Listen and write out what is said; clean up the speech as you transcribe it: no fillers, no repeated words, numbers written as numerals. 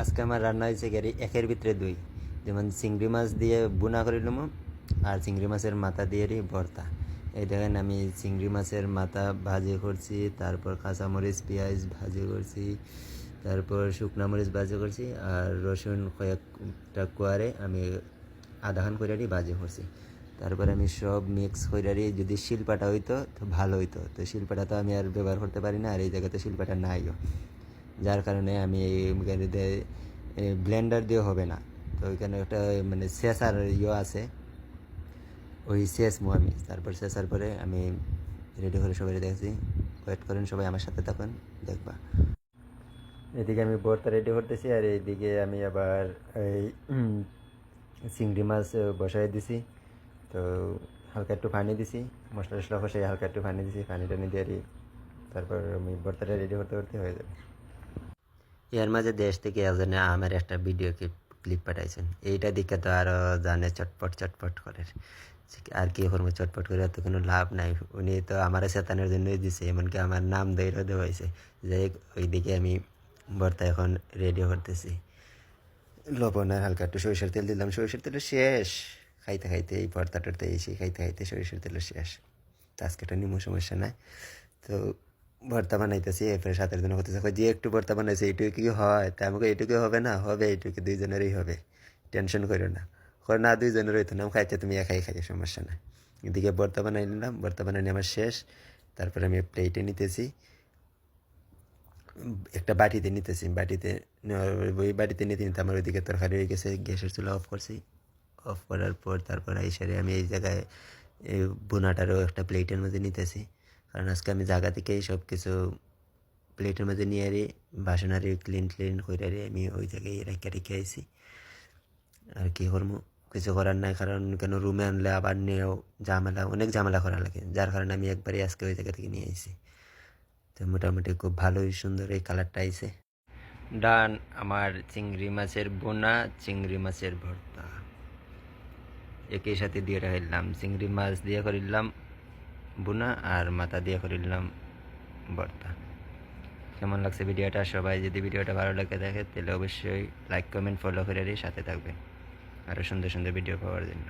আজকে আমার রান্না হয়েছে গেরি একের ভিতরে দুই, যেমন চিংড়ি মাছ দিয়ে বুনা করে নেবো আর চিংড়ি মাছের মাথা দিয়েরই ভর্তা। এই দেখেন আমি চিংড়ি মাছের মাথা ভাজি করছি, তারপর কাঁচামরিচ পেঁয়াজ ভাজি করছি, তারপর শুকনো মরিচ ভাজি করছি, আর রসুন কয়েকটা কোয়ারে আমি আধাখান কইরারই ভাজি করছি। তারপর আমি সব মিক্স কইরারই, যদি শিলপাটা হইতো তো ভালো হইতো, তো শিলপাটা তো আমি আর ব্যবহার করতে পারি না, আর এই জায়গাতে শিলপাটা নাইও, যার কারণে আমি ব্লেন্ডার দিয়ে হবে না। তো ওইখানে একটা মানে শেষার আছে, ওই শেষমো আমি। তারপর শেষার পরে আমি রেডি করে সবাই দেখছি। ওয়েট করেন সবাই, আমার সাথে থাকুন, দেখবা। এদিকে আমি ভর্তা রেডি করতেছি, আর এইদিকে আমি আবার এই চিংড়ি মাছ বসাই দিছি। তো হালকা একটু পানি দিছি, মশলা টশলা কষাই হালকা একটু পানি দিছি, পানি টানি দিয়ে তারপর আমি ভর্তাটা রেডি করতে করতে হয়ে যাবে। এর মাঝে দেশ থেকে এজনে আমার একটা ভিডিও ক্লিপ পাঠাইছেন, এইটা দেখে তো আরও জানে চটপট চটপট করে। আর কি করবো, চটপট করে তো কোনো লাভ নাই। উনি তো আমার চেতানোর জন্যই দিছে, এমনকি আমার নাম ধৈর্য দেওয়াইছে। যাই হোক, ওইদিকে আমি ভর্তা এখন রেডি করতেছি। লবণ আর হালকা একটু সরিষার তেল দিলাম, সরিষার তেল শেষ। খাইতে খাইতে এই ভর্তা টর্তা এসে খাইতে খাইতে সরিষার তেল শেষ। তো আজকে একটা নিমো সমস্যা নাই। তো ভর্তা বানাইতেছি, এরপরে সাথের জন্য করতেছে, যে একটু ভর্তা বানাইছে এইটুকু কি হয়? তা আমাকে এইটুকু হবে না, হবে এইটুকু, দুইজনেরই হবে, টেনশন করো না। না দুইজনের হইতো না, খাইতে তুমি একাই খাই, সমস্যা নাই। এদিকে ভর্তা বানাই নিলাম, ভর্তা বানানি আমার শেষ। তারপরে আমি প্লেটে নিতেছি, একটা বাটিতে নিতেছি, বাটিতে ওই বাটিতে নিতে নিতে আমার ওইদিকে তরকারি হয়ে গেছে। গ্যাসের চুলা অফ করছি, অফ করার পর তারপর এই সারে আমি এই জায়গায় বোনাটারও একটা প্লেটের মধ্যে নিতেছি, কারণ আজকে আমি জায়গা থেকেই সব কিছু প্লেটের মধ্যে নিয়ে বাসন আর ক্লিন করে আমি ওই জায়গায় রেখে আইছি। আর কি করবো, কিছু করার নাই, কারণ কেন রুমে আনলে আবার নিয়েও ঝামেলা, অনেক ঝামেলা করা লাগে, যার কারণে আমি একবারই আজকে ওই জায়গা থেকে নিয়ে আইছি। তো মোটামুটি খুব ভালোই সুন্দর এই কালারটা আইছে। ডান আমার চিংড়ি মাছের বোনা, চিংড়ি মাছের ভর্তা একই সাথে দিয়ে রাখলাম। চিংড়ি মাছ দিয়ে করিলাম বোনা, আর মাথা দিয়ে করিলাম ভর্তা। কেমন লাগছে ভিডিওটা? সবাই যদি ভিডিওটা ভালো লাগে থাকে তাহলে অবশ্যই লাইক কমেন্ট ফলো করে সাথে থাকবেন আরও সুন্দর সুন্দর ভিডিও পাওয়ার জন্য।